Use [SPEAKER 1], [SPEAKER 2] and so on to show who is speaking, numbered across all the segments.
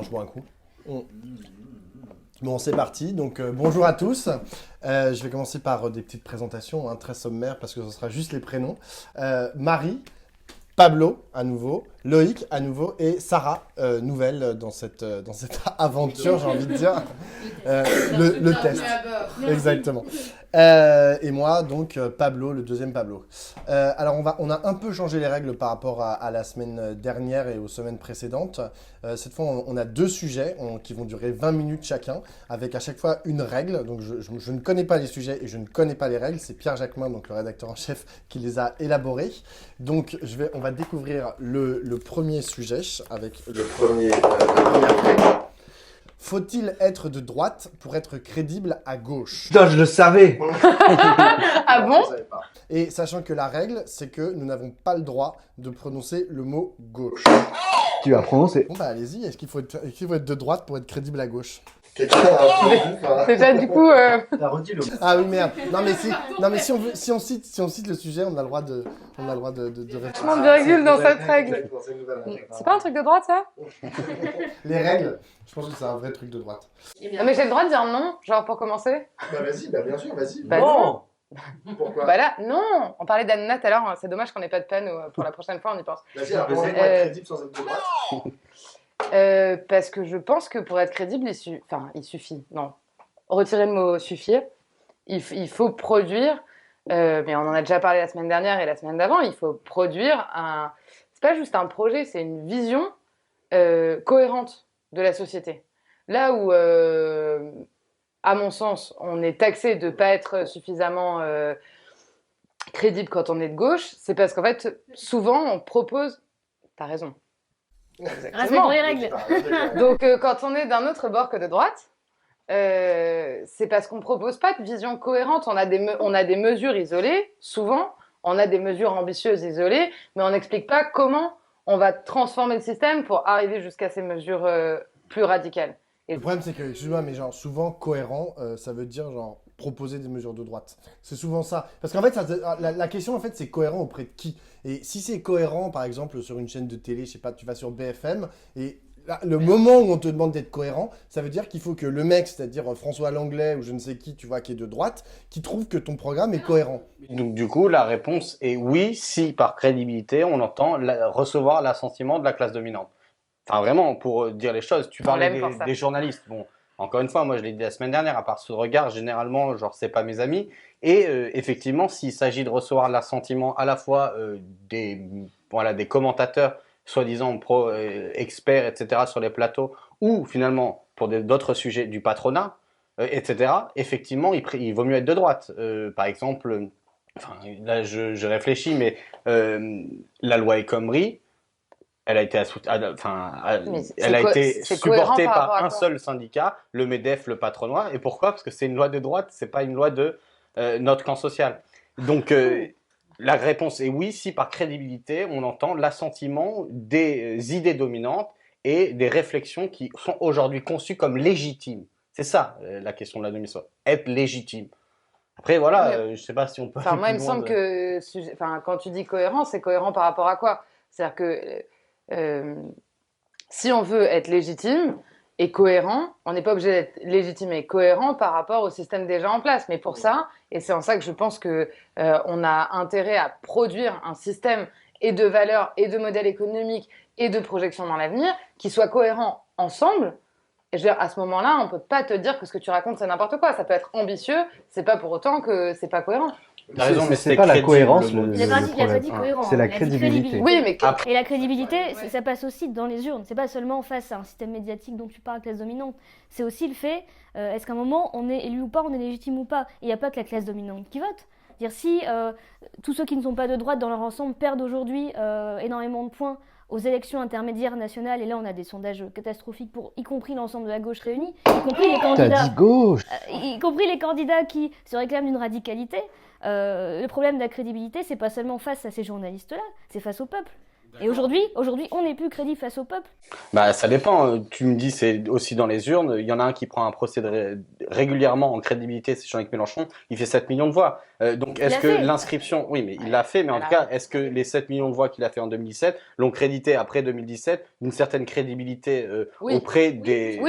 [SPEAKER 1] je bois un coup. Bon, c'est parti. Donc, bonjour à tous. Je vais commencer par des petites présentations, très sommaires, parce que ce sera juste les prénoms. Marie, Pablo, à nouveau, Loïc, à nouveau, et Sarah, nouvelle dans cette aventure, j'ai envie de dire. Le test. Exactement. Et moi, donc, Pablo, le deuxième Pablo. Alors, on a un peu changé les règles par rapport à la semaine dernière et aux semaines précédentes. Cette fois, on a deux sujets qui vont durer 20 minutes chacun, avec à chaque fois une règle. Donc, je ne connais pas les sujets et je ne connais pas les règles. C'est Pierre Jacquemin, donc le rédacteur en chef, qui les a élaborés. Donc, on va découvrir le premier sujet avec la première règle. Faut-il être de droite pour être crédible à gauche?
[SPEAKER 2] Putain, je le savais.
[SPEAKER 3] Ah bon?
[SPEAKER 1] Et sachant que la règle, c'est que nous n'avons pas le droit de prononcer le mot gauche.
[SPEAKER 2] Tu vas prononcer.
[SPEAKER 1] Bon bah allez-y, est-ce qu'il faut être de droite pour être crédible à gauche?
[SPEAKER 3] Déjà du coup,
[SPEAKER 2] T'as redit le.
[SPEAKER 1] Ah oui merde. Non mais si on cite le sujet, on a le droit de
[SPEAKER 3] on virgule dans cette règle. C'est pas un truc de droite ça?
[SPEAKER 1] Les règles, je pense que c'est un vrai truc de droite.
[SPEAKER 3] Non mais j'ai le droit de dire non, genre pour commencer?
[SPEAKER 1] Bah vas-y, bien sûr, vas-y.
[SPEAKER 3] Bah
[SPEAKER 2] non.
[SPEAKER 1] Pourquoi?
[SPEAKER 3] Bah là, non. On parlait d'Anna tout à l'heure, c'est dommage qu'on ait pas de peine pour la prochaine fois, on y pense.
[SPEAKER 1] Vas-y, alors comment être crédible sans être de droite?
[SPEAKER 3] Parce que je pense que pour être crédible, il suffit. Non, retirez le mot suffire. Il faut produire, mais on en a déjà parlé la semaine dernière et la semaine d'avant, il faut produire c'est pas juste un projet, c'est une vision cohérente de la société. Là où, à mon sens, on est taxé de ne pas être suffisamment crédible quand on est de gauche, c'est parce qu'en fait, souvent, on propose... T'as raison.
[SPEAKER 4] Respectons les règles.
[SPEAKER 3] Donc, quand on est d'un autre bord que de droite, c'est parce qu'on ne propose pas de vision cohérente. On a des mesures isolées, souvent, on a des mesures ambitieuses isolées, mais on n'explique pas comment on va transformer le système pour arriver jusqu'à ces mesures plus radicales.
[SPEAKER 1] Le problème, c'est que, excuse-moi, mais genre, souvent, cohérent, ça veut dire, genre, proposer des mesures de droite. C'est souvent ça. Parce qu'en fait, la question, en fait, c'est cohérent auprès de qui? Et si c'est cohérent, par exemple, sur une chaîne de télé, je sais pas, tu vas sur BFM, et là, le moment où on te demande d'être cohérent, ça veut dire qu'il faut que le mec, c'est-à-dire François Langlais ou je ne sais qui, tu vois, qui est de droite, qui trouve que ton programme est cohérent.
[SPEAKER 5] Donc du coup, la réponse est oui, si par crédibilité, on entend recevoir l'assentiment de la classe dominante. Enfin vraiment, pour dire les choses, tu parlais des journalistes. Bon, encore une fois, moi je l'ai dit la semaine dernière, à part ce regard, généralement, genre c'est pas mes amis. Et effectivement, s'il s'agit de recevoir l'assentiment à la fois des commentateurs, soi-disant experts, etc., sur les plateaux, ou finalement pour d'autres sujets du patronat, etc., effectivement, il vaut mieux être de droite. Par exemple, enfin, là je réfléchis, mais la loi El Khomri, elle a été, supportée par un seul syndicat, le MEDEF, le patronat. Et pourquoi? Parce que c'est une loi de droite, c'est pas une loi de notre camp social. Donc la réponse est oui, si par crédibilité, on entend l'assentiment des idées dominantes et des réflexions qui sont aujourd'hui conçues comme légitimes. C'est ça la question de la domination, être légitime. Après, voilà, je sais pas si on peut...
[SPEAKER 3] moi, il me semble que quand tu dis cohérent, c'est cohérent par rapport à quoi? C'est-à-dire que si on veut être légitime et cohérent, on n'est pas obligé d'être légitime et cohérent par rapport au système déjà en place. Mais pour ça, et c'est en ça que je pense que on a intérêt à produire un système et de valeurs et de modèles économiques et de projection dans l'avenir qui soit cohérent ensemble. Et je veux dire, à ce moment-là, on peut pas te dire que ce que tu racontes c'est n'importe quoi. Ça peut être ambitieux, c'est pas pour autant que c'est pas cohérent.
[SPEAKER 5] T'as raison, mais
[SPEAKER 2] c'est pas la cohérence.
[SPEAKER 4] Il a pas dit cohérent.
[SPEAKER 2] C'est la
[SPEAKER 4] il a dit
[SPEAKER 2] crédibilité.
[SPEAKER 3] Oui, mais
[SPEAKER 4] Et la crédibilité, ça passe aussi dans les urnes. C'est pas seulement face à un système médiatique dont tu parles, classe dominante. C'est aussi le fait, est-ce qu'à un moment, on est élu ou pas, on est légitime ou pas. Il n'y a pas que la classe dominante qui vote. Dire si tous ceux qui ne sont pas de droite dans leur ensemble perdent aujourd'hui énormément de points aux élections intermédiaires nationales, et là on a des sondages catastrophiques pour y compris l'ensemble de la gauche réunie, y compris les candidats,
[SPEAKER 2] t'as dit gauche.
[SPEAKER 4] Y compris les candidats qui se réclament d'une radicalité. Le problème de la crédibilité, c'est pas seulement face à ces journalistes-là, c'est face au peuple. Et aujourd'hui, on n'est plus crédible face au peuple.
[SPEAKER 5] Bah, ça dépend. Tu me dis, c'est aussi dans les urnes. Il y en a un qui prend un procès régulièrement en crédibilité, c'est Jean-Luc Mélenchon. Il fait 7 millions de voix. Donc, est-ce que l'inscription... Oui, mais il l'a fait. Mais en tout cas, est-ce que les 7 millions de voix qu'il a fait en 2017 l'ont crédité après 2017 d'une certaine crédibilité auprès des...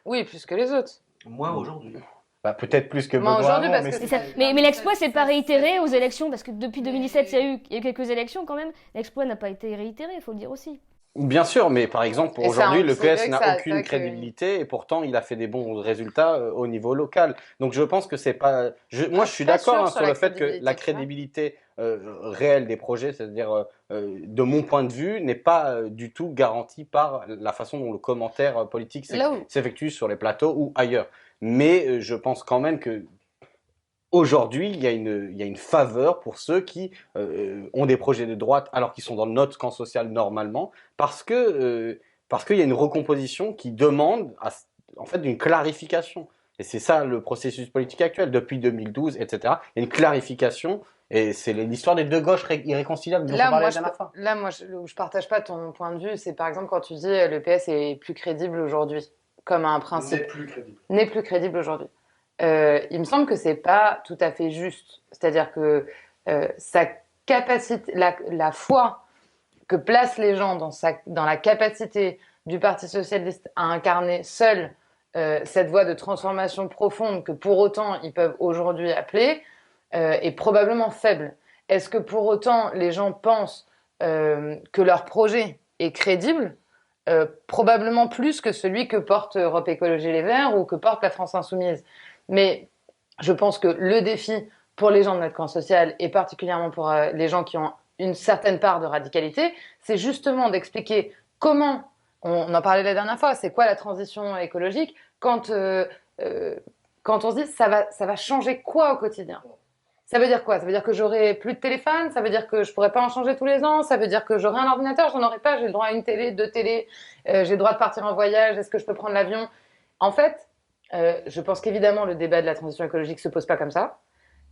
[SPEAKER 3] Oui, plus que les autres.
[SPEAKER 2] Moi, aujourd'hui.
[SPEAKER 5] Bah, peut-être plus que
[SPEAKER 3] Moi,
[SPEAKER 5] Benoît
[SPEAKER 3] aujourd'hui,
[SPEAKER 5] Hamon,
[SPEAKER 3] parce que
[SPEAKER 4] Mais l'exploit, c'est pas réitéré aux élections, parce que depuis 2017, il y a eu quelques élections quand même. L'exploit n'a pas été réitéré, il faut le dire aussi.
[SPEAKER 5] Bien sûr, mais par exemple,
[SPEAKER 3] Et
[SPEAKER 5] aujourd'hui,
[SPEAKER 3] ça,
[SPEAKER 5] le
[SPEAKER 3] c'est vrai
[SPEAKER 5] PS
[SPEAKER 3] que
[SPEAKER 5] n'a
[SPEAKER 3] ça
[SPEAKER 5] aucune
[SPEAKER 3] attaque,
[SPEAKER 5] crédibilité et pourtant, il a fait des bons résultats au niveau local. Donc, je pense que c'est pas... Moi, je suis d'accord
[SPEAKER 3] sur
[SPEAKER 5] sur
[SPEAKER 3] la
[SPEAKER 5] le fait que la
[SPEAKER 3] crédibilité,
[SPEAKER 5] crédibilité réelle des projets, c'est-à-dire, de mon point de vue, n'est pas du tout garantie par la façon dont le commentaire politique s'effectue sur les plateaux ou ailleurs. Mais je pense quand même que aujourd'hui, il y a une faveur pour ceux qui ont des projets de droite alors qu'ils sont dans notre camp social normalement, parce qu'il y a une recomposition qui demande en fait une clarification. Et c'est ça le processus politique actuel depuis 2012, etc. Il y a une clarification et c'est l'histoire des deux gauches irréconciliables dont on parlait la dernière fois.
[SPEAKER 3] Là, moi, je partage pas ton point de vue. C'est par exemple quand tu dis le PS est plus crédible aujourd'hui, comme un principe. N'est plus crédible aujourd'hui. Il me semble que c'est pas tout à fait juste. C'est-à-dire que sa capacité, la foi que placent les gens dans la capacité du Parti socialiste à incarner seul cette voie de transformation profonde que pour autant ils peuvent aujourd'hui appeler est probablement faible. Est-ce que pour autant les gens pensent que leur projet est crédible? Probablement plus que celui que porte Europe Écologie Les Verts ou que porte la France Insoumise. Mais je pense que le défi pour les gens de notre camp social et particulièrement pour les gens qui ont une certaine part de radicalité, c'est justement d'expliquer comment, on en parlait la dernière fois, c'est quoi la transition écologique quand on se dit ça va changer quoi au quotidien? Ça veut dire quoi? Ça veut dire que j'aurai plus de téléphone? Ça veut dire que je pourrai pas en changer tous les ans? Ça veut dire que j'aurai un ordinateur? J'en aurai pas? J'ai le droit à une télé, deux télés? J'ai le droit de partir en voyage? Est-ce que je peux prendre l'avion? En fait, je pense qu'évidemment le débat de la transition écologique se pose pas comme ça,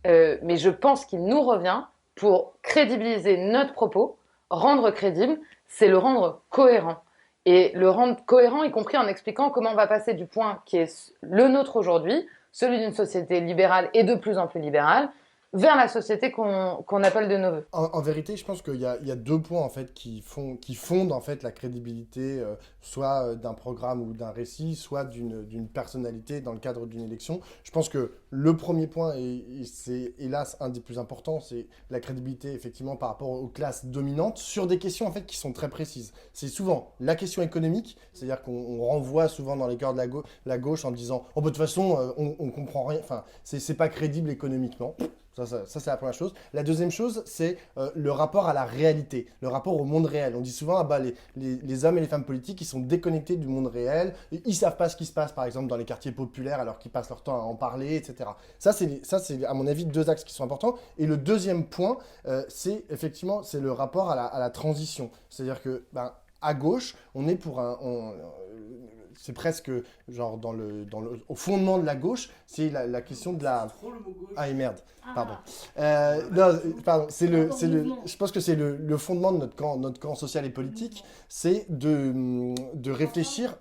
[SPEAKER 3] mais je pense qu'il nous revient pour crédibiliser notre propos, rendre crédible, c'est le rendre cohérent. Et le rendre cohérent, y compris en expliquant comment on va passer du point qui est le nôtre aujourd'hui, celui d'une société libérale et de plus en plus libérale, vers la société qu'on appelle de nos voeux.
[SPEAKER 1] En vérité, je pense qu'il y a deux points en fait qui fondent en fait la crédibilité, soit d'un programme ou d'un récit, soit d'une personnalité dans le cadre d'une élection. Je pense que le premier point, et c'est hélas un des plus importants, c'est la crédibilité effectivement par rapport aux classes dominantes sur des questions en fait qui sont très précises. C'est souvent la question économique, c'est-à-dire qu'on renvoie souvent dans les cœurs de la gauche en disant « Oh, bah, de toute façon, on comprend rien, enfin, c'est pas crédible économiquement ». Ça, c'est la première chose. La deuxième chose, c'est le rapport à la réalité, le rapport au monde réel. On dit souvent, ah bah, les hommes et les femmes politiques, ils sont déconnectés du monde réel. Ils ne savent pas ce qui se passe, par exemple, dans les quartiers populaires, alors qu'ils passent leur temps à en parler, etc. Ça, c'est à mon avis, deux axes qui sont importants. Et le deuxième point, c'est effectivement, c'est le rapport à la transition. C'est-à-dire que, à gauche, on est pour c'est presque genre au fondement de la gauche, c'est la question de la... Ah et merde, pardon. Non, pardon, je pense que c'est le fondement de notre camp social et politique, c'est de réfléchir.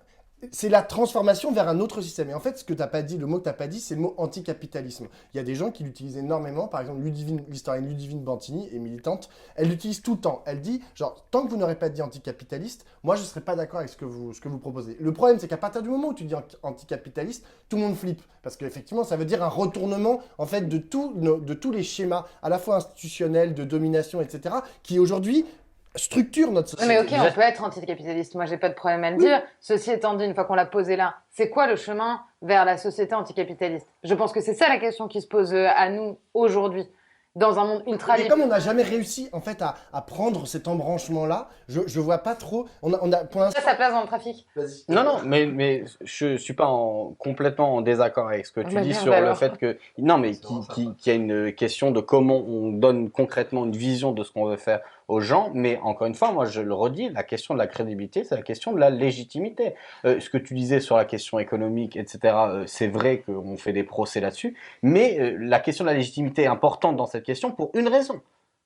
[SPEAKER 1] C'est la transformation vers un autre système. Et en fait, ce que tu n'as pas dit, le mot que tu n'as pas dit, c'est le mot anticapitalisme. Il y a des gens qui l'utilisent énormément. Par exemple, l'historienne Ludivine Bantini est militante. Elle l'utilise tout le temps. Elle dit, genre, tant que vous n'aurez pas dit anticapitaliste, moi, je ne serai pas d'accord avec ce que vous proposez. Le problème, c'est qu'à partir du moment où tu dis anticapitaliste, tout le monde flippe. Parce qu'effectivement, ça veut dire un retournement, en fait, de tous les schémas, à la fois institutionnels, de domination, etc., qui aujourd'hui structure notre société.
[SPEAKER 3] Mais ok, on peut être anticapitaliste, moi j'ai pas de problème à le dire. Ceci étant dit, une fois qu'on l'a posé là, c'est quoi le chemin vers la société anticapitaliste? Je pense que c'est ça la question qui se pose à nous aujourd'hui, dans un monde ultra libre.
[SPEAKER 1] Et comme on n'a jamais réussi en fait à prendre cet embranchement-là, je vois pas trop. On a pour l'instant.
[SPEAKER 3] Sa place dans le trafic.
[SPEAKER 1] Vas-y.
[SPEAKER 5] Non, mais je suis pas complètement en désaccord avec ce que tu dis sur
[SPEAKER 3] alors.
[SPEAKER 5] le fait que non, mais qu'il y a une question de comment on donne concrètement une vision de ce qu'on veut faire aux gens. Mais encore une fois, moi je le redis, la question de la crédibilité, c'est la question de la légitimité. Ce que tu disais sur la question économique, etc. C'est vrai qu'on fait des procès là-dessus, mais la question de la légitimité est importante dans cette question pour une raison.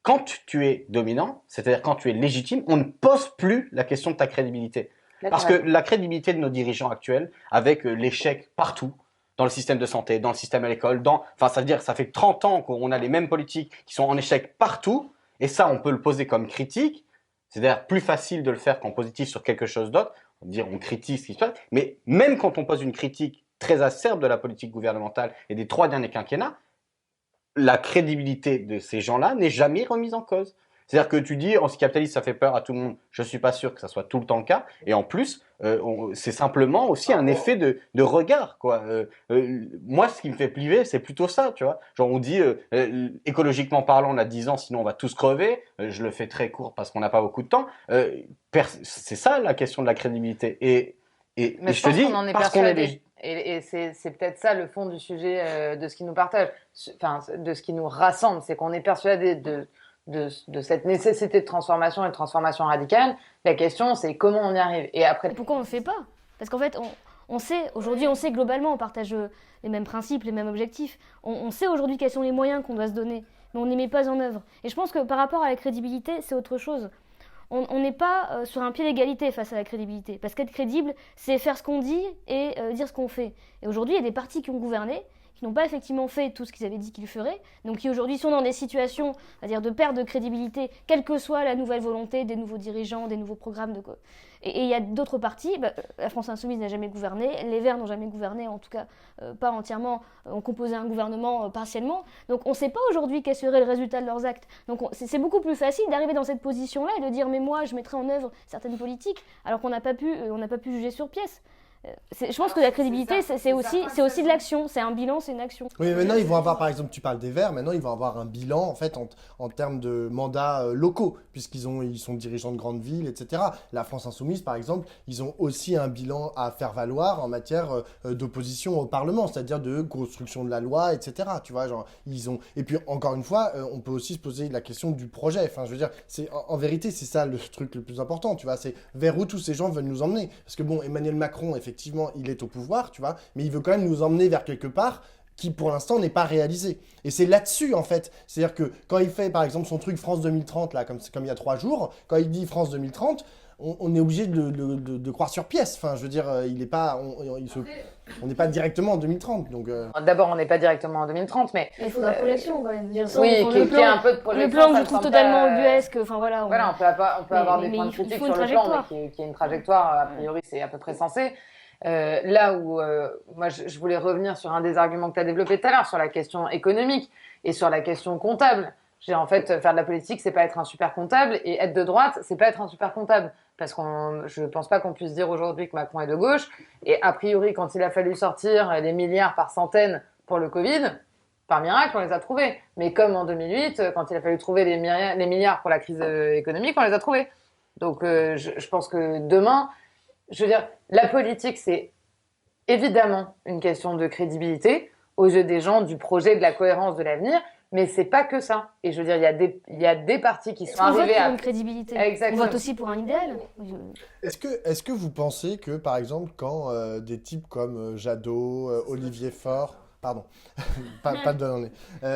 [SPEAKER 5] quand tu es dominant, c'est-à-dire quand tu es légitime, on ne pose plus la question de ta crédibilité. Parce que la crédibilité de nos dirigeants actuels, avec l'échec partout, dans le système de santé, dans le système à l'école, enfin, ça veut dire, ça fait 30 ans qu'on a les mêmes politiques qui sont en échec partout, et ça, on peut le poser comme critique. C'est d'ailleurs plus facile de le faire qu'en positif sur quelque chose d'autre. On peut dire, on critique ce qui se passe, mais même quand on pose une critique très acerbe de la politique gouvernementale et des 3 derniers quinquennats, la crédibilité de ces gens-là n'est jamais remise en cause. C'est-à-dire que tu dis, anticapitaliste, ça fait peur à tout le monde. Je ne suis pas sûr que ça soit tout le temps le cas. Et en plus, c'est simplement aussi un effet de regard, quoi. Moi, ce qui me fait pliver, c'est plutôt ça, tu vois. Genre, on dit, écologiquement parlant, on a 10 ans, sinon on va tous crever. Je le fais très court parce qu'on n'a pas beaucoup de temps. C'est ça, la question de la crédibilité. Et je te dis, parce qu'on est des...
[SPEAKER 3] Et c'est peut-être ça le fond du sujet de ce qui nous partage, enfin, de ce qui nous rassemble, c'est qu'on est persuadé de cette nécessité de transformation et de transformation radicale. La question, c'est comment on y arrive. Et après,
[SPEAKER 4] pourquoi on ne le fait pas? Parce qu'en fait, on sait, aujourd'hui, on sait globalement, on partage les mêmes principes, les mêmes objectifs. On sait aujourd'hui quels sont les moyens qu'on doit se donner, mais on ne les met pas en œuvre. Et je pense que par rapport à la crédibilité, c'est autre chose. On n'est pas sur un pied d'égalité face à la crédibilité. Parce qu'être crédible, c'est faire ce qu'on dit et dire ce qu'on fait. Et aujourd'hui, il y a des partis qui ont gouverné, qui n'ont pas effectivement fait tout ce qu'ils avaient dit qu'ils feraient, donc qui aujourd'hui sont dans des situations, c'est-à-dire de perte de crédibilité, quelle que soit la nouvelle volonté des nouveaux dirigeants, des nouveaux programmes. Et il y a d'autres partis, la France Insoumise n'a jamais gouverné, les Verts n'ont jamais gouverné, en tout cas pas entièrement, ont composé un gouvernement partiellement. Donc on ne sait pas aujourd'hui quel serait le résultat de leurs actes. Donc c'est beaucoup plus facile d'arriver dans cette position-là et de dire mais moi je mettrai en œuvre certaines politiques, alors qu'on n'a pas pu juger sur pièce. Je pense que la crédibilité, c'est aussi de l'action. C'est un bilan, c'est une action.
[SPEAKER 1] Oui, mais maintenant, ils vont avoir, par exemple, tu parles des Verts, maintenant, ils vont avoir un bilan, en fait, en termes de mandats locaux, puisqu'ils sont dirigeants de grandes villes, etc. La France Insoumise, par exemple, ils ont aussi un bilan à faire valoir en matière d'opposition au Parlement, c'est-à-dire de construction de la loi, etc. Tu vois, genre, Et puis, encore une fois, on peut aussi se poser la question du projet. Enfin, je veux dire, en vérité, c'est ça le truc le plus important, tu vois, c'est vers où tous ces gens veulent nous emmener. Parce que, bon, Emmanuel Macron, effectivement, il est au pouvoir, tu vois, mais il veut quand même nous emmener vers quelque part qui, pour l'instant, n'est pas réalisé. Et c'est là-dessus, en fait. C'est-à-dire que quand il fait, par exemple, son truc France 2030, là, comme il y a 3 jours, quand il dit France 2030, on est obligé de croire sur pièce. Enfin, je veux dire, il n'est pas... On n'est pas directement en 2030, donc...
[SPEAKER 3] D'abord, on n'est pas directement en 2030, mais...
[SPEAKER 4] Il faudra projection, quand même.
[SPEAKER 3] Oui, qu'il y ait un peu de projection.
[SPEAKER 4] Le plan, je trouve totalement ubuesque. Enfin, voilà,
[SPEAKER 3] on peut avoir des points de critique sur le plan, mais qui est une trajectoire, a priori, c'est à peu près censé. Là où moi je voulais revenir sur un des arguments que tu as développé tout à l'heure, sur la question économique et sur la question comptable. En fait, faire de la politique, c'est pas être un super comptable, et être de droite, c'est pas être un super comptable. Parce je pense pas qu'on puisse dire aujourd'hui que Macron est de gauche, et a priori, quand il a fallu sortir les milliards par centaines pour le Covid, par miracle, on les a trouvés. Mais comme en 2008, quand il a fallu trouver les milliards pour la crise économique, on les a trouvés. Donc je pense que demain, je veux dire, la politique, c'est évidemment une question de crédibilité aux yeux des gens, du projet, de la cohérence de l'avenir, mais c'est pas que ça. Et je veux dire, il y a des partis qui sont arrivés
[SPEAKER 4] à une crédibilité.
[SPEAKER 3] Exactement.
[SPEAKER 4] On vote aussi pour un idéal.
[SPEAKER 1] Est-ce que vous pensez que, par exemple, quand des types comme Jadot, Olivier Faure, pardon, pas de donner,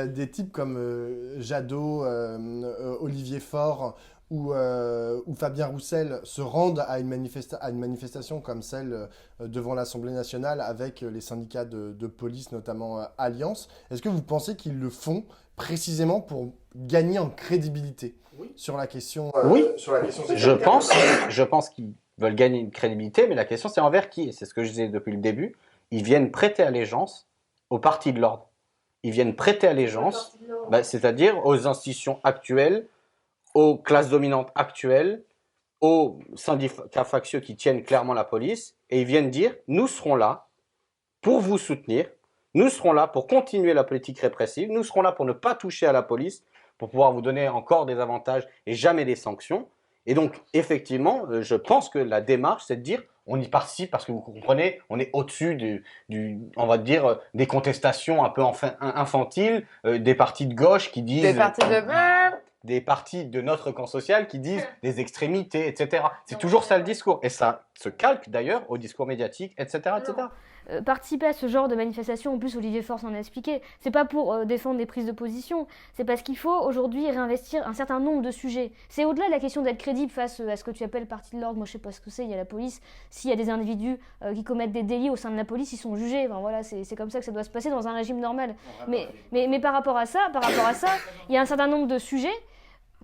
[SPEAKER 1] des types comme Jadot, Olivier Faure ou Fabien Roussel se rendent à une manifestation comme celle devant l'Assemblée nationale avec les syndicats de police, notamment Alliance, est-ce que vous pensez qu'ils le font précisément pour gagner en crédibilité sur la question
[SPEAKER 5] sur la question je pense qu'ils veulent gagner une crédibilité, mais la question c'est envers qui? Et c'est ce que je disais depuis le début. Ils viennent prêter allégeance aux partis de l'ordre. Ils viennent prêter allégeance, c'est-à-dire aux institutions actuelles, aux classes dominantes actuelles, aux syndicats factieux qui tiennent clairement la police, et ils viennent dire « Nous serons là pour vous soutenir, nous serons là pour continuer la politique répressive, nous serons là pour ne pas toucher à la police, pour pouvoir vous donner encore des avantages et jamais des sanctions. » Et donc, effectivement, je pense que la démarche, c'est de dire on y participe parce que vous comprenez, on est au-dessus on va dire, des contestations un peu infantiles, des partis de gauche qui disent... Des partis de notre camp social qui disent des extrémités, etc. C'est toujours ça le discours. Et ça se calque d'ailleurs au discours médiatique, etc. etc.
[SPEAKER 4] participer à ce genre de manifestation, en plus Olivier Faure s'en a expliqué, c'est pas pour défendre des prises de position, c'est parce qu'il faut aujourd'hui réinvestir un certain nombre de sujets. C'est au-delà de la question d'être crédible face à ce que tu appelles partie de l'ordre. Moi je sais pas ce que c'est, il y a la police, s'il y a des individus qui commettent des délits au sein de la police, ils sont jugés, enfin, voilà, c'est comme ça que ça doit se passer dans un régime normal. Mais par rapport à ça, il y a un certain nombre de sujets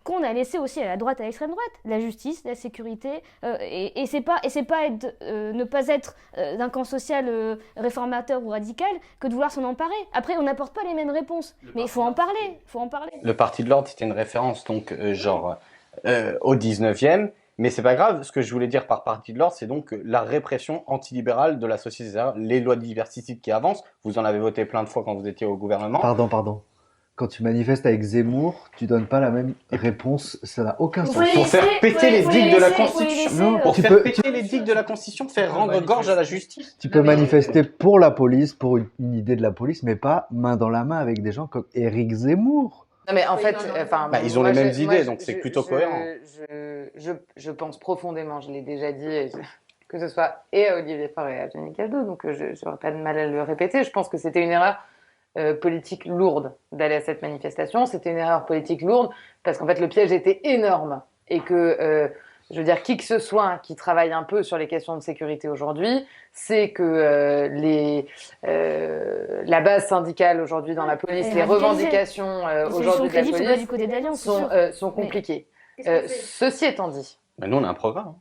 [SPEAKER 4] qu'on a laissé aussi à la droite, à l'extrême droite, la justice, la sécurité, et c'est pas ne pas être d'un camp social réformateur ou radical que de vouloir s'en emparer. Après, on n'apporte pas les mêmes réponses, mais il faut en parler,
[SPEAKER 5] Le Parti de l'Ordre, c'était une référence donc au 19e, mais c'est pas grave. Ce que je voulais dire par Parti de l'Ordre, c'est donc la répression antilibérale de la société, c'est-à-dire les lois diversistiques qui avancent. Vous en avez voté plein de fois quand vous étiez au gouvernement.
[SPEAKER 2] Pardon. Quand tu manifestes avec Zemmour, tu donnes pas la même réponse, ça n'a aucun sens.
[SPEAKER 5] Pour faire péter les digues de la Constitution. Pour faire
[SPEAKER 2] péter
[SPEAKER 5] les digues de la Constitution, faire rendre gorge à la justice.
[SPEAKER 2] Tu peux manifester pour la police, pour une idée de la police, mais pas main dans la main avec des gens comme Éric Zemmour.
[SPEAKER 3] Non mais en fait,
[SPEAKER 5] ils ont les mêmes idées, donc c'est plutôt cohérent.
[SPEAKER 3] Je pense profondément, je l'ai déjà dit, que ce soit et à Olivier Faure et à Jenny Cadot, donc je n'aurais pas de mal à le répéter. Je pense que c'était une erreur politique lourde d'aller à cette manifestation. C'était une erreur politique lourde parce qu'en fait le piège était énorme et que je veux dire, qui que ce soit qui travaille un peu sur les questions de sécurité aujourd'hui, c'est que la base syndicale aujourd'hui dans la police, les revendications aujourd'hui de la police sont compliquées. Ceci étant dit...
[SPEAKER 5] Mais nous, on a un programme.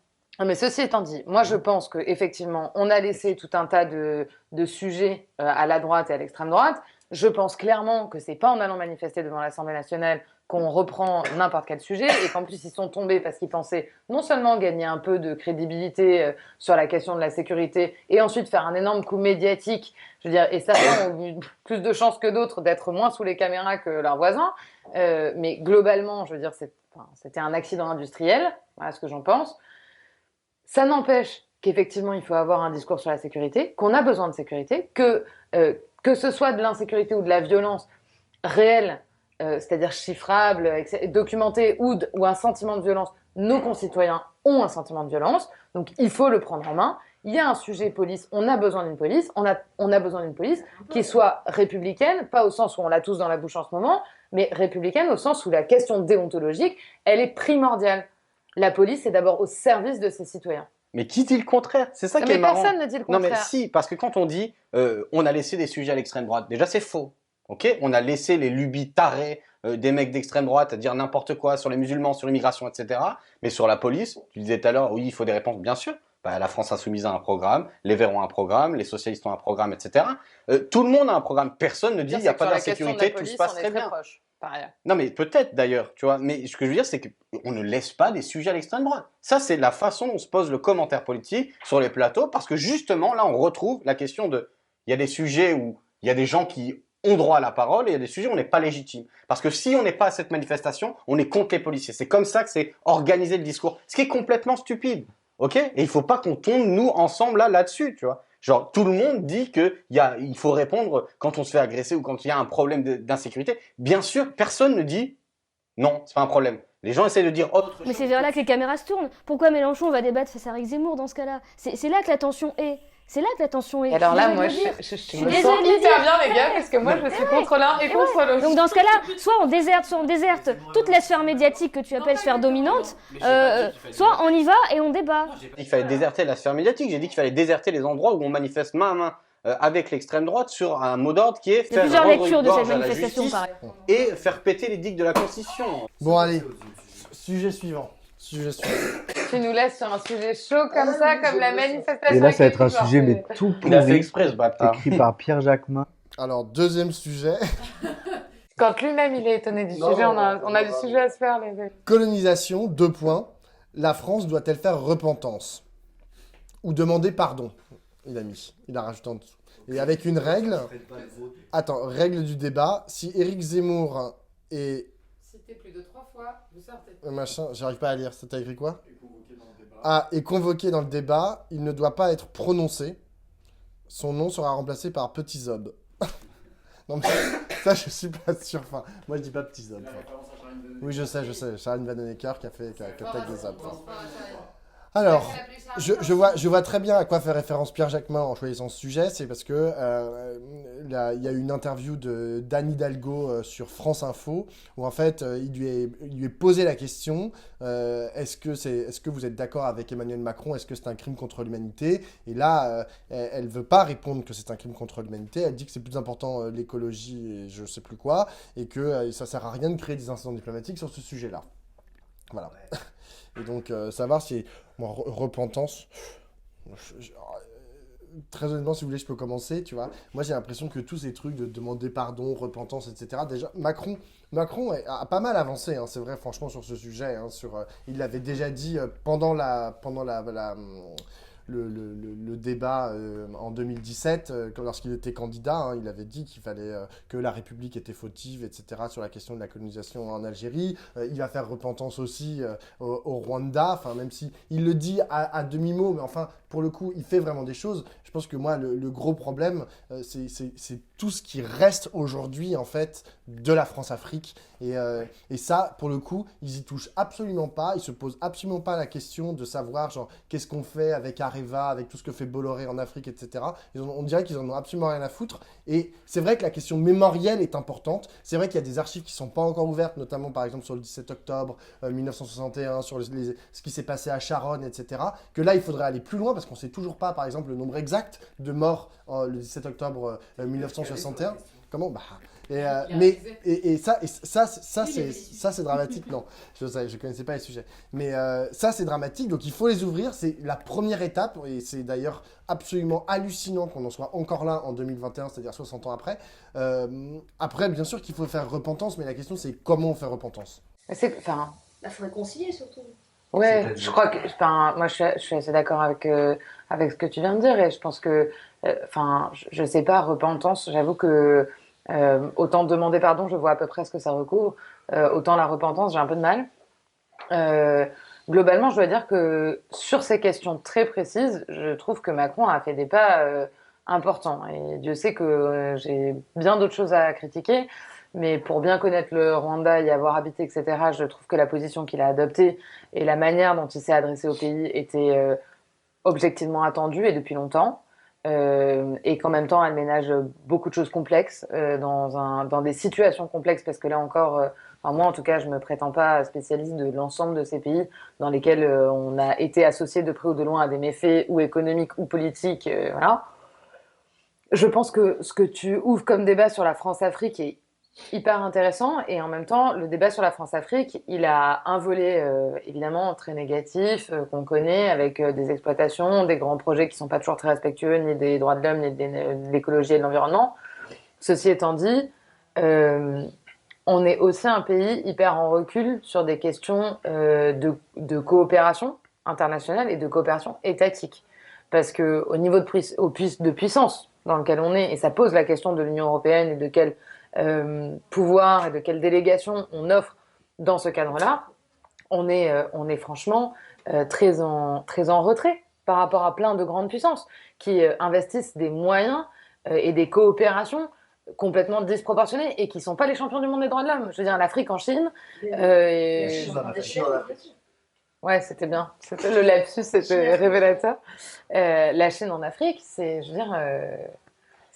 [SPEAKER 3] Mais ceci étant dit, moi je pense qu'effectivement, on a laissé tout un tas de sujets à la droite et à l'extrême droite. Je pense clairement que c'est pas en allant manifester devant l'Assemblée nationale qu'on reprend n'importe quel sujet et qu'en plus ils sont tombés parce qu'ils pensaient non seulement gagner un peu de crédibilité sur la question de la sécurité et ensuite faire un énorme coup médiatique, je veux dire, et certains ont eu plus de chances que d'autres d'être moins sous les caméras que leurs voisins, mais globalement, je veux dire, c'était un accident industriel, voilà ce que j'en pense. Ça n'empêche qu'effectivement, il faut avoir un discours sur la sécurité, qu'on a besoin de sécurité, que ce soit de l'insécurité ou de la violence réelle, c'est-à-dire chiffrable, documentée, ou un sentiment de violence, nos concitoyens ont un sentiment de violence, donc il faut le prendre en main. Il y a un sujet police, on a besoin d'une police, on a besoin d'une police qui soit républicaine, pas au sens où on l'a tous dans la bouche en ce moment, mais républicaine au sens où la question déontologique, elle est primordiale. La police est d'abord au service de ses citoyens.
[SPEAKER 5] Mais qui dit le contraire? C'est ça qui est marrant.
[SPEAKER 3] Mais personne ne dit le contraire.
[SPEAKER 5] Non mais si, parce que quand on dit on a laissé des sujets à l'extrême droite, déjà c'est faux. Ok, on a laissé les lubies tarées des mecs d'extrême droite à dire n'importe quoi sur les musulmans, sur l'immigration, etc. Mais sur la police, tu disais tout à l'heure, oui, il faut des réponses, bien sûr. Bah, la France Insoumise a un programme, les Verts ont un programme, les socialistes ont un programme, etc. Tout le monde a un programme. Personne ne dit il n'y a pas d'insécurité, tout se passe très bien.
[SPEAKER 3] Proche, par ailleurs.
[SPEAKER 5] Non mais peut-être d'ailleurs, tu vois. Mais ce que je veux dire, c'est qu'on ne laisse pas des sujets à l'extrême droite. Ça, c'est la façon dont se pose le commentaire politique sur les plateaux, parce que justement, là, on retrouve la question de, il y a des sujets où il y a des gens qui ont droit à la parole et il y a des sujets où on n'est pas légitime. Parce que si on n'est pas à cette manifestation, on est contre les policiers. C'est comme ça que c'est organisé le discours. Ce qui est complètement stupide. Ok? Et il faut pas qu'on tombe, nous, ensemble, là-dessus, tu vois. Genre, tout le monde dit il faut répondre quand on se fait agresser ou quand il y a un problème d'insécurité. Bien sûr, personne ne dit non, c'est pas un problème. Les gens essaient de dire autre chose.
[SPEAKER 4] Mais c'est vers là que les caméras se tournent. Pourquoi Mélenchon va débattre face à Éric Zemmour dans ce cas-là? C'est là que la tension est. C'est là que la tension est.
[SPEAKER 3] Alors là, moi, je suis désolée hyper bien, les gars, parce que moi, je suis contre l'un et contre l'autre.
[SPEAKER 4] Donc dans ce cas-là, soit on déserte toute la sphère médiatique que tu appelles sphère dominante, soit on y va et on débat.
[SPEAKER 5] J'ai pas dit qu'il fallait déserter la sphère médiatique, j'ai dit qu'il fallait déserter les endroits où on manifeste main à main avec l'extrême droite sur un mot d'ordre qui est faire
[SPEAKER 4] plusieurs
[SPEAKER 5] rendre
[SPEAKER 4] lectures de
[SPEAKER 5] gorge
[SPEAKER 4] cette
[SPEAKER 5] à la
[SPEAKER 4] manifestation,
[SPEAKER 5] justice
[SPEAKER 4] pareil.
[SPEAKER 5] et faire péter les digues de la Constitution.
[SPEAKER 1] Bon, allez, sujet suivant.
[SPEAKER 3] Tu nous laisses sur un sujet chaud comme ça, comme la manifestation.
[SPEAKER 2] Et là, ça va être un sujet, mais tout
[SPEAKER 5] Il a fait
[SPEAKER 2] pourri,
[SPEAKER 5] exprès, ce bâtard.
[SPEAKER 2] écrit par Pierre Jacquemin.
[SPEAKER 1] Alors, deuxième sujet.
[SPEAKER 3] Quand lui-même, il est étonné du sujet, on a du sujet à se faire, les gars.
[SPEAKER 1] Colonisation, 2 points. La France doit-elle faire repentance? Ou demander pardon? Il a rajouté en dessous. Et avec une règle. Attends, règle du débat. Si Éric Zemmour est...
[SPEAKER 3] Cité plus de 3 fois, vous sortez.
[SPEAKER 1] Machin, j'arrive pas à lire. Ça t'a écrit quoi? Est convoqué dans le débat, il ne doit pas être prononcé. Son nom sera remplacé par Petit Zob. Non mais ça je suis pas sûr. Enfin, moi je dis pas Petit Zob. Oui je sais. Charline Vanhoenacker qui a fait des Zob. Alors, je vois très bien à quoi fait référence Pierre Jacquemin en choisissant ce sujet. C'est parce que il y a eu une interview d'Anne Hidalgo sur France Info où en fait il lui est posé la question est-ce que vous êtes d'accord avec Emmanuel Macron? Est-ce que c'est un crime contre l'humanité? Et là, elle veut pas répondre que c'est un crime contre l'humanité. Elle dit que c'est plus important l'écologie et je sais plus quoi et que ça sert à rien de créer des incidents diplomatiques sur ce sujet-là. Voilà. Et donc, savoir si... Moi, repentance... Très honnêtement, si vous voulez, je peux commencer, tu vois. Moi, j'ai l'impression que tous ces trucs de demander pardon, repentance, etc. Déjà, Macron a pas mal avancé, hein, c'est vrai, franchement, sur ce sujet. Hein, il l'avait déjà dit pendant le débat en 2017, lorsqu'il était candidat, hein, il avait dit qu'il fallait que la République était fautive, etc., sur la question de la colonisation en Algérie. Il va faire repentance aussi au Rwanda, enfin, même si il le dit à demi-mot, mais enfin, pour le coup, il fait vraiment des choses. Je pense que moi, le gros problème, c'est tout ce qui reste aujourd'hui, en fait, de la France-Afrique. Et ça, pour le coup, ils y touchent absolument pas. Ils se posent absolument pas la question de savoir, genre, qu'est-ce qu'on fait avec Areva, avec tout ce que fait Bolloré en Afrique, etc. On dirait qu'ils en ont absolument rien à foutre. Et c'est vrai que la question mémorielle est importante. C'est vrai qu'il y a des archives qui sont pas encore ouvertes, notamment, par exemple, sur le 17 octobre 1961, sur ce qui s'est passé à Charonne, etc. Que là, il faudrait aller plus loin parce qu'on sait toujours pas, par exemple, le nombre exact de morts le 17 octobre 1961. Comment? Et ça c'est dramatique. Non, je connaissais pas les sujets. Mais ça, c'est dramatique. Donc, il faut les ouvrir. C'est la première étape. Et c'est d'ailleurs absolument hallucinant qu'on en soit encore là en 2021, c'est-à-dire 60 ans après. Après, bien sûr qu'il faut faire repentance, mais la question, c'est comment on fait repentance.
[SPEAKER 6] Il faut réconcilier surtout.
[SPEAKER 3] Ouais, je crois que, moi je suis assez d'accord avec ce que tu viens de dire et je pense que, je sais pas, repentance, j'avoue que autant demander pardon, je vois à peu près ce que ça recouvre, autant la repentance, j'ai un peu de mal. Globalement, je dois dire que sur ces questions très précises, je trouve que Macron a fait des pas importants et Dieu sait que j'ai bien d'autres choses à critiquer. Mais pour bien connaître le Rwanda, y avoir habité, etc., je trouve que la position qu'il a adoptée et la manière dont il s'est adressé au pays était objectivement attendue et depuis longtemps. Et qu'en même temps, elle ménage beaucoup de choses complexes dans des situations complexes, parce que là encore, moi en tout cas, je me prétends pas spécialiste de l'ensemble de ces pays dans lesquels on a été associé de près ou de loin à des méfaits ou économiques ou politiques. Voilà. Je pense que ce que tu ouvres comme débat sur la France-Afrique est hyper intéressant et en même temps le débat sur la France-Afrique il a un volet évidemment très négatif qu'on connaît avec des exploitations, des grands projets qui sont pas toujours très respectueux ni des droits de l'homme ni de l'écologie et de l'environnement. Ceci étant dit, on est aussi un pays hyper en recul sur des questions de coopération internationale et de coopération étatique, parce que au niveau de puissance dans lequel on est, et ça pose la question de l'Union européenne et de quel pouvoir et de quelle délégation on offre dans ce cadre-là, on est franchement très en retrait par rapport à plein de grandes puissances qui investissent des moyens et des coopérations complètement disproportionnées et qui sont pas les champions du monde des droits de l'homme. Je veux dire, l'Afrique en Chine. Ouais, c'était bien. C'était le lapsus, c'était révélateur. La Chine en Afrique, c'est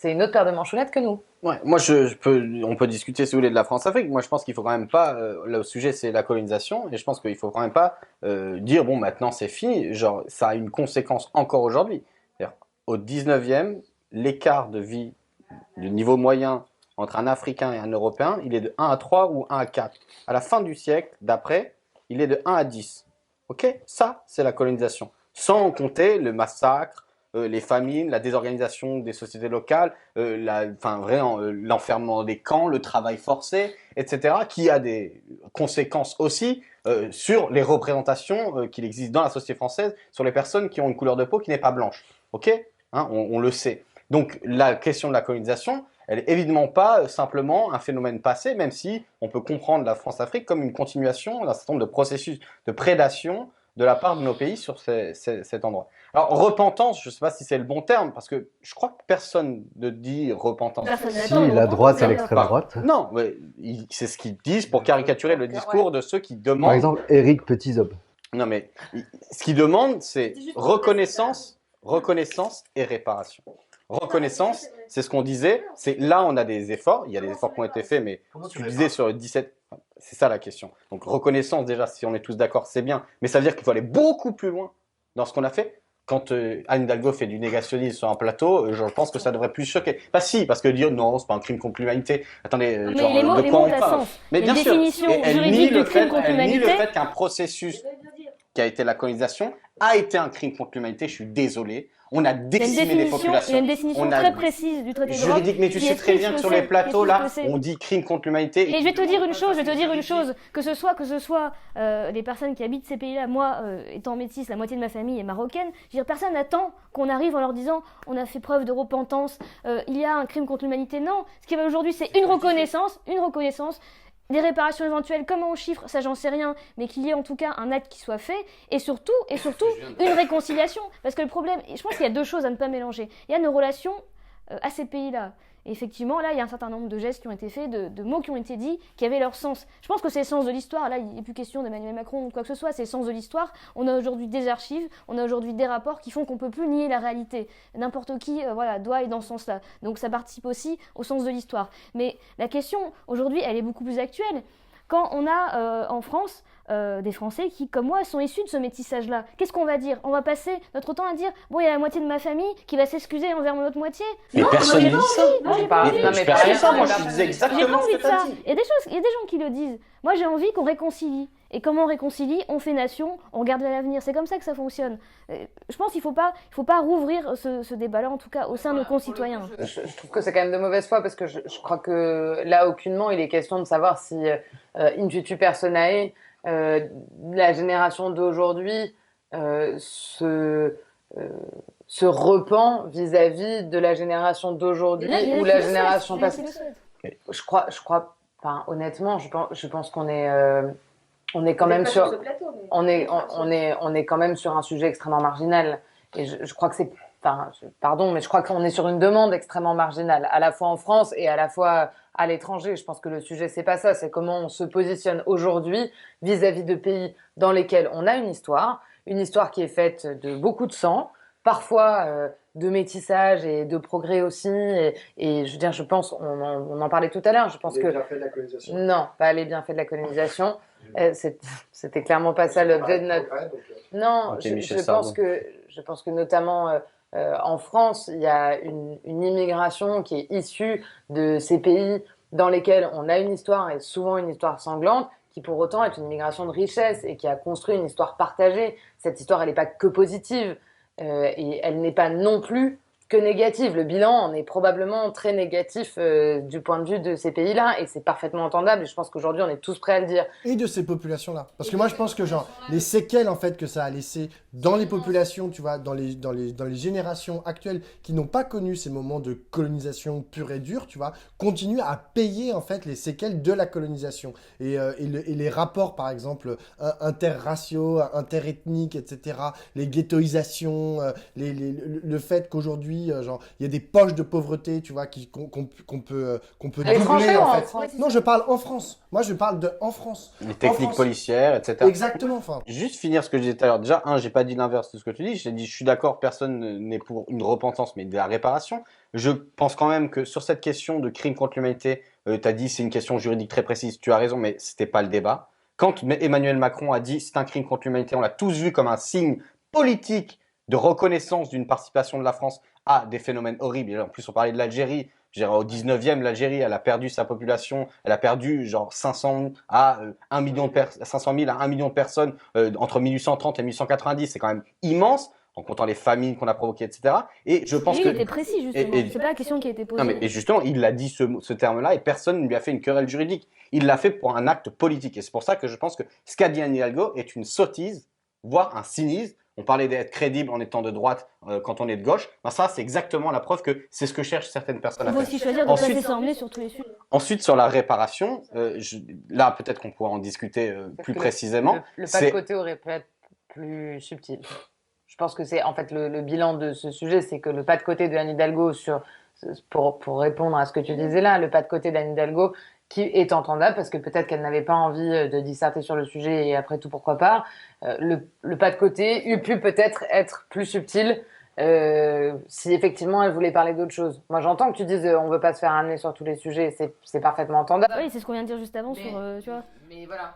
[SPEAKER 3] une autre paire de manchoulettes que nous.
[SPEAKER 5] Ouais, moi on peut discuter si vous voulez de la France-Afrique. Moi je pense qu'il faut quand même pas, le sujet c'est la colonisation, et je pense qu'il faut quand même pas dire bon maintenant c'est fini, genre ça a une conséquence encore aujourd'hui. C'est-à-dire, au 19e, l'écart de vie, du niveau moyen entre un Africain et un Européen, il est de 1 à 3 ou 1 à 4. À la fin du siècle d'après, il est de 1 à 10. Ok? Ça, c'est la colonisation. Sans compter le massacre, les famines, la désorganisation des sociétés locales, l'enfermement des camps, le travail forcé, etc., qui a des conséquences aussi sur les représentations qu'il existe dans la société française, sur les personnes qui ont une couleur de peau qui n'est pas blanche. Ok? On le sait. Donc la question de la colonisation, elle n'est évidemment pas simplement un phénomène passé, même si on peut comprendre la France-Afrique comme une continuation d'un certain nombre de processus de prédation de la part de nos pays sur cet endroit. Alors, repentance, je ne sais pas si c'est le bon terme, parce que je crois que personne ne dit repentance.
[SPEAKER 2] Si, la droite et l'extrême droite.
[SPEAKER 5] Non, mais c'est ce qu'ils disent pour caricaturer le discours de ceux qui demandent...
[SPEAKER 2] Par exemple, Éric Petitzob.
[SPEAKER 5] Non, mais ce qu'il demande, c'est reconnaissance et réparation. Reconnaissance, c'est ce qu'on disait, c'est là on a des efforts, il y a des efforts qui ont été faits, mais tu disais sur le 17, c'est ça la question. Donc reconnaissance déjà, si on est tous d'accord, c'est bien, mais ça veut dire qu'il faut aller beaucoup plus loin dans ce qu'on a fait. Quand Anne Hidalgo fait du négationnisme sur un plateau, je pense que ça devrait plus choquer. Pas si, parce que dire non, c'est pas un crime contre l'humanité. Attendez,
[SPEAKER 4] Mais
[SPEAKER 5] genre,
[SPEAKER 4] les mots,
[SPEAKER 5] de
[SPEAKER 4] les
[SPEAKER 5] quoi
[SPEAKER 4] mots
[SPEAKER 5] on
[SPEAKER 4] ont un
[SPEAKER 5] parle?
[SPEAKER 4] sens.
[SPEAKER 5] Mais
[SPEAKER 4] Il y a
[SPEAKER 5] bien
[SPEAKER 4] une
[SPEAKER 5] sûr,
[SPEAKER 4] définition
[SPEAKER 5] et elle nie
[SPEAKER 4] juridique
[SPEAKER 5] le
[SPEAKER 4] du crime
[SPEAKER 5] fait,
[SPEAKER 4] contre
[SPEAKER 5] elle nie le
[SPEAKER 4] l'humanité.
[SPEAKER 5] fait qu'un processus qui a été la colonisation a été un crime contre l'humanité. Je suis désolé. On a décimé les populations.
[SPEAKER 4] Il y a une définition
[SPEAKER 5] On a
[SPEAKER 4] très précise du traité de Rome.
[SPEAKER 5] juridique, mais tu
[SPEAKER 4] qui
[SPEAKER 5] sais très
[SPEAKER 4] explique
[SPEAKER 5] bien
[SPEAKER 4] ce
[SPEAKER 5] que sur
[SPEAKER 4] c'est,
[SPEAKER 5] les
[SPEAKER 4] qui
[SPEAKER 5] plateaux
[SPEAKER 4] explique
[SPEAKER 5] là,
[SPEAKER 4] ce que c'est.
[SPEAKER 5] on dit crime contre l'humanité.
[SPEAKER 4] Mais je vais te dire une chose, que ce soit les personnes qui habitent ces pays-là, moi étant métisse, la moitié de ma famille est marocaine, je veux dire, personne n'attend qu'on arrive en leur disant on a fait preuve de repentance, il y a un crime contre l'humanité. Non, ce qu'il y a aujourd'hui c'est une reconnaissance, des réparations éventuelles, comment on chiffre, ça j'en sais rien, mais qu'il y ait en tout cas un acte qui soit fait, et surtout une réconciliation. Parce que le problème, je pense qu'il y a deux choses à ne pas mélanger. Il y a nos relations à ces pays-là. Et effectivement, là, il y a un certain nombre de gestes qui ont été faits, de mots qui ont été dits, qui avaient leur sens. Je pense que c'est le sens de l'histoire. Là, il n'est plus question d'Emmanuel Macron ou quoi que ce soit, c'est le sens de l'histoire. On a aujourd'hui des archives, on a aujourd'hui des rapports qui font qu'on ne peut plus nier la réalité. N'importe qui doit aller dans ce sens-là. Donc ça participe aussi au sens de l'histoire. Mais la question, aujourd'hui, elle est beaucoup plus actuelle. Quand on a en France des Français qui, comme moi, sont issus de ce métissage-là, qu'est-ce qu'on va dire? On va passer notre temps à dire bon, il y a la moitié de ma famille qui va s'excuser envers l'autre moitié.
[SPEAKER 5] Mais personne ne dit ça.
[SPEAKER 3] Non, j'ai pas envie.
[SPEAKER 5] Non, mais personne ça, moi je disais
[SPEAKER 4] J'ai
[SPEAKER 5] exactement
[SPEAKER 4] pas
[SPEAKER 5] ce
[SPEAKER 4] envie
[SPEAKER 5] que
[SPEAKER 4] de
[SPEAKER 5] tu as
[SPEAKER 4] ça.
[SPEAKER 5] dit.
[SPEAKER 4] Il y a des gens qui le disent. Moi, j'ai envie qu'on réconcilie. Et comment on réconcilie? On fait nation, on regarde vers l'avenir. C'est comme ça que ça fonctionne. Je pense qu'il faut pas rouvrir ce débat-là, en tout cas au sein de nos concitoyens.
[SPEAKER 3] Je trouve que c'est quand même de mauvaise foi parce que je crois que là, aucunement, il est question de savoir si Intuitu Personae, la génération d'aujourd'hui, se repent vis-à-vis de la génération d'aujourd'hui ou la génération passée. Je crois, enfin, honnêtement, je pense qu'on est quand même sur, on est quand même sur un sujet extrêmement marginal. Et je crois que c'est, enfin, pardon, mais je crois qu'on est sur une demande extrêmement marginale, à la fois en France et à la fois à l'étranger. Je pense que le sujet, c'est pas ça, c'est comment on se positionne aujourd'hui vis-à-vis de pays dans lesquels on a une histoire qui est faite de beaucoup de sang, parfois de métissage et de progrès aussi. Et je veux dire, je pense, on en parlait tout à l'heure, je pense que...
[SPEAKER 1] Les bienfaits de la colonisation.
[SPEAKER 3] Non, pas les bienfaits de la colonisation. C'était clairement pas ça l'objet de notre... Non,
[SPEAKER 5] Ok,
[SPEAKER 3] je pense que notamment en France, il y a une immigration qui est issue de ces pays dans lesquels on a une histoire, et souvent une histoire sanglante, qui pour autant est une immigration de richesse et qui a construit une histoire partagée. Cette histoire, elle n'est pas que positive et elle n'est pas non plus que négative. Le bilan en est probablement très négatif du point de vue de ces pays-là, et c'est parfaitement entendable, et je pense qu'aujourd'hui on est tous prêts à le dire.
[SPEAKER 1] Et de ces populations-là. Parce que moi je pense que genre les séquelles en fait que ça a laissé dans les populations, tu vois, dans les générations actuelles qui n'ont pas connu ces moments de colonisation pure et dure, tu vois, continuent à payer en fait les séquelles de la colonisation. Et les rapports par exemple interraciaux, interethniques, etc., les ghettoisations, le fait qu'aujourd'hui genre il y a des poches de pauvreté, tu vois, qu'on peut doubler en fait.
[SPEAKER 3] France.
[SPEAKER 1] Non, je parle en France. Moi, je parle de en France.
[SPEAKER 5] Les techniques
[SPEAKER 1] France.
[SPEAKER 5] policières, etc.
[SPEAKER 1] Exactement. Enfin,
[SPEAKER 5] Juste finir ce que je disais tout à l'heure. Déjà, j'ai pas dit l'inverse de ce que tu dis. J'ai dit, je suis d'accord, personne n'est pour une repentance, mais de la réparation. Je pense quand même que sur cette question de crime contre l'humanité, tu as dit c'est une question juridique très précise. Tu as raison, mais c'était pas le débat. Quand Emmanuel Macron a dit c'est un crime contre l'humanité, on l'a tous vu comme un signe politique de reconnaissance d'une participation de la France à des phénomènes horribles. Et en plus, on parlait de l'Algérie. Je dirais, au 19e, l'Algérie, elle a perdu sa population, elle a perdu genre 500 à 1 million 500 000 à 1 million de personnes entre 1830 et 1890. C'est quand même immense, en comptant les famines qu'on a provoquées, etc. Et je pense
[SPEAKER 4] Lui,
[SPEAKER 5] que...
[SPEAKER 4] il était précis, justement. C'est pas la question qui a été posée.
[SPEAKER 5] Non, mais et justement, il a dit ce terme-là et personne ne lui a fait une querelle juridique. Il l'a fait pour un acte politique. Et c'est pour ça que je pense que ce qu'a dit Anne Hidalgo est une sottise, voire un cynisme. On parlait d'être crédible en étant de droite quand on est de gauche. Ben ça, c'est exactement la preuve que c'est ce que cherchent certaines personnes à
[SPEAKER 4] Il faut
[SPEAKER 5] faire.
[SPEAKER 4] aussi choisir de passer sans emmener sur tous les sujets.
[SPEAKER 5] Ensuite, sur la réparation, là, peut-être qu'on pourra en discuter plus précisément.
[SPEAKER 3] Le pas de côté aurait pu être plus subtil. Je pense que c'est en fait le bilan de ce sujet, c'est que le pas de côté de Anne Hidalgo pour répondre à ce que tu disais là, le pas de côté d'Anne Hidalgo qui est entendable parce que peut-être qu'elle n'avait pas envie de disserter sur le sujet et après tout, pourquoi pas. Le pas de côté eût pu peut-être être plus subtil si effectivement elle voulait parler d'autre chose. Moi, j'entends que tu dises on veut pas se faire amener sur tous les sujets, c'est parfaitement entendable.
[SPEAKER 4] Oui, c'est ce qu'on vient de dire juste avant sur, tu vois.
[SPEAKER 3] Mais voilà,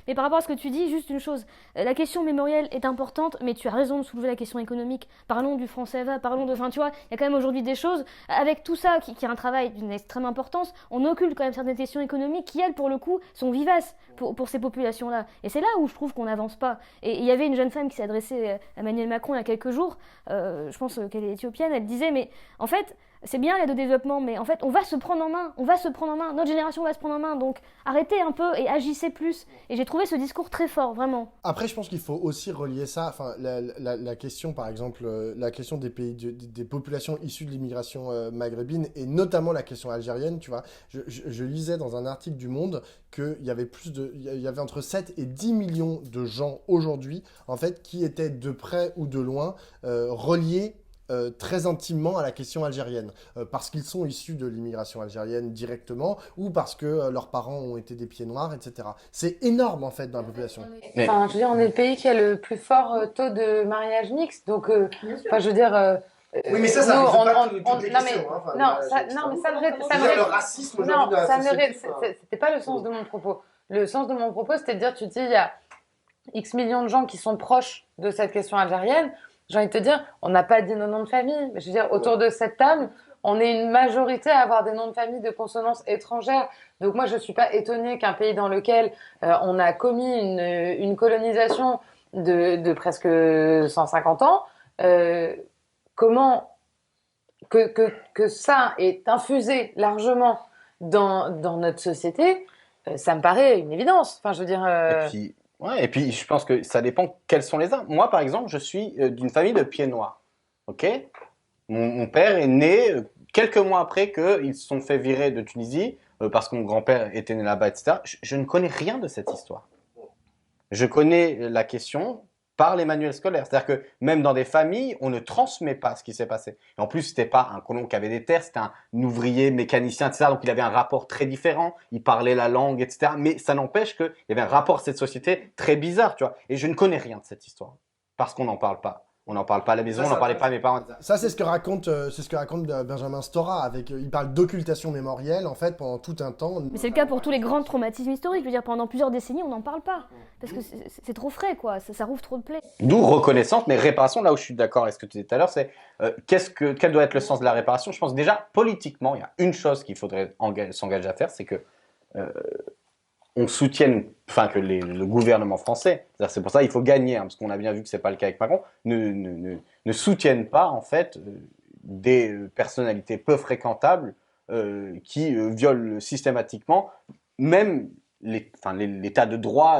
[SPEAKER 4] Mais par rapport à ce que tu dis, juste une chose, la question mémorielle est importante, mais tu as raison de soulever la question économique. Parlons du franc CFA, parlons de... Enfin, tu vois, il y a quand même aujourd'hui des choses, avec tout ça, qui est un travail d'une extrême importance, on occulte quand même certaines questions économiques qui, elles, pour le coup, sont vivaces pour ces populations-là. Et c'est là où je trouve qu'on n'avance pas. Et il y avait une jeune femme qui s'est adressée à Emmanuel Macron il y a quelques jours, je pense qu'elle est éthiopienne, elle disait, mais en fait... C'est bien l'aide au développement, mais en fait, on va se prendre en main, notre génération va se prendre en main, donc arrêtez un peu et agissez plus. Et j'ai trouvé ce discours très fort, vraiment.
[SPEAKER 1] Après, je pense qu'il faut aussi relier ça, enfin, la question, par exemple, la question des pays, des populations issues de l'immigration maghrébine, et notamment la question algérienne, tu vois. Je lisais dans un article du Monde qu'il y avait il y avait entre 7 et 10 millions de gens aujourd'hui, en fait, qui étaient de près ou de loin reliés très intimement à la question algérienne, parce qu'ils sont issus de l'immigration algérienne directement, ou parce que leurs parents ont été des pieds noirs, etc. C'est énorme, en fait, dans la population.
[SPEAKER 3] Enfin, je veux dire, on est le pays qui a le plus fort taux de mariage mixte, donc, enfin, je veux dire...
[SPEAKER 1] oui, mais ça
[SPEAKER 3] nous,
[SPEAKER 1] résout pas toutes les
[SPEAKER 3] non,
[SPEAKER 1] questions.
[SPEAKER 3] mais, non, ça
[SPEAKER 1] le racisme aujourd'hui dans la société.
[SPEAKER 3] C'était pas le sens de mon propos. Le sens de mon propos, c'était de dire, tu dis, il y a X millions de gens qui sont proches de cette question algérienne. J'ai envie de te dire, on n'a pas dit nos noms de famille. Je veux dire, autour de cette table, on est une majorité à avoir des noms de famille de consonance étrangère. Donc moi, je ne suis pas étonnée qu'un pays dans lequel on a commis une colonisation de presque 150 ans, comment que ça est infusé largement dans notre société, ça me paraît une évidence. Enfin, je veux dire...
[SPEAKER 5] Et puis je pense que ça dépend quels sont les uns. Moi, par exemple, je suis d'une famille de pieds noirs. Ok, mon père est né quelques mois après qu'ils se sont fait virer de Tunisie parce que mon grand-père était né là-bas, etc. Je ne connais rien de cette histoire. Je connais la question par les manuels scolaires. C'est-à-dire que même dans des familles, on ne transmet pas ce qui s'est passé. Et en plus, c'était pas un colon qui avait des terres, c'était un ouvrier, mécanicien, etc. Donc, il avait un rapport très différent. Il parlait la langue, etc. Mais ça n'empêche qu'il y avait un rapport à cette société très bizarre, tu vois. Et je ne connais rien de cette histoire parce qu'on n'en parle pas. On n'en parle pas à la maison, on n'en parlait pas à mes parents.
[SPEAKER 1] Ça, c'est ce que raconte Benjamin Stora. Il parle d'occultation mémorielle, en fait, pendant tout un temps.
[SPEAKER 4] Mais c'est le cas pour tous les grands traumatismes historiques. Je veux dire, pendant plusieurs décennies, on n'en parle pas. Parce que c'est trop frais, quoi. Ça rouvre trop de plaies.
[SPEAKER 5] D'où reconnaissance, mais réparation, là où je suis d'accord avec ce que tu disais tout à l'heure, c'est quel doit être le sens de la réparation? Je pense déjà, politiquement, il y a une chose qu'il faudrait s'engager à faire, c'est que on soutienne, enfin que le gouvernement français, c'est pour ça qu'il faut gagner, hein, parce qu'on a bien vu que c'est pas le cas avec Macron, ne soutiennent pas en fait des personnalités peu fréquentables qui violent systématiquement même l'état de droit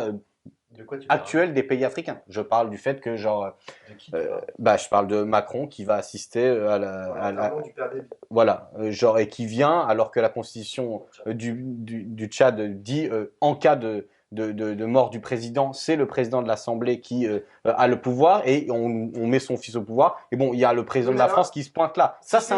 [SPEAKER 5] actuel des pays africains. Je parle du fait que genre, je parle de Macron qui va assister genre et qui vient alors que la constitution du Tchad dit en cas de mort du président, c'est le président de l'Assemblée qui a le pouvoir et on met son fils au pouvoir. Et bon, il y a le président de la France qui se pointe là. Ça,
[SPEAKER 1] si je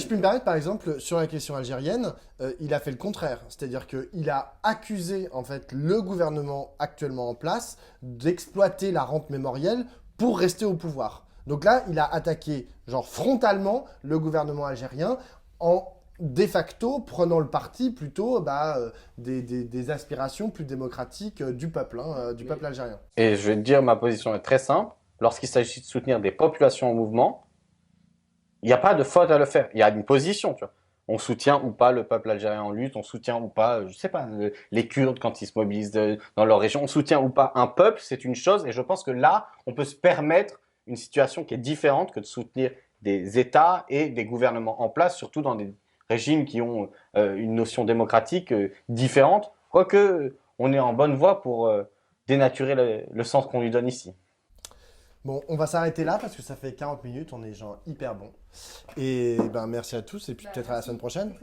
[SPEAKER 1] puis me permettre, par exemple, sur la question algérienne, il a fait le contraire. C'est-à-dire qu'il a accusé, en fait, le gouvernement actuellement en place d'exploiter la rente mémorielle pour rester au pouvoir. Donc là, il a attaqué, genre, frontalement le gouvernement algérien en de facto prenant le parti plutôt des aspirations plus démocratiques du peuple algérien.
[SPEAKER 5] Et je vais te dire, ma position est très simple. Lorsqu'il s'agit de soutenir des populations en mouvement, il n'y a pas de faute à le faire. Il y a une position, tu vois. On soutient ou pas le peuple algérien en lutte, on soutient ou pas, je sais pas, les Kurdes quand ils se mobilisent dans leur région, on soutient ou pas un peuple, c'est une chose. Et je pense que là, on peut se permettre une situation qui est différente que de soutenir des États et des gouvernements en place, surtout dans des régimes qui ont une notion démocratique différente, quoique on est en bonne voie pour dénaturer le sens qu'on lui donne ici.
[SPEAKER 1] Bon, on va s'arrêter là parce que ça fait 40 minutes, on est genre hyper bon. Et merci à tous et puis peut-être à la semaine prochaine.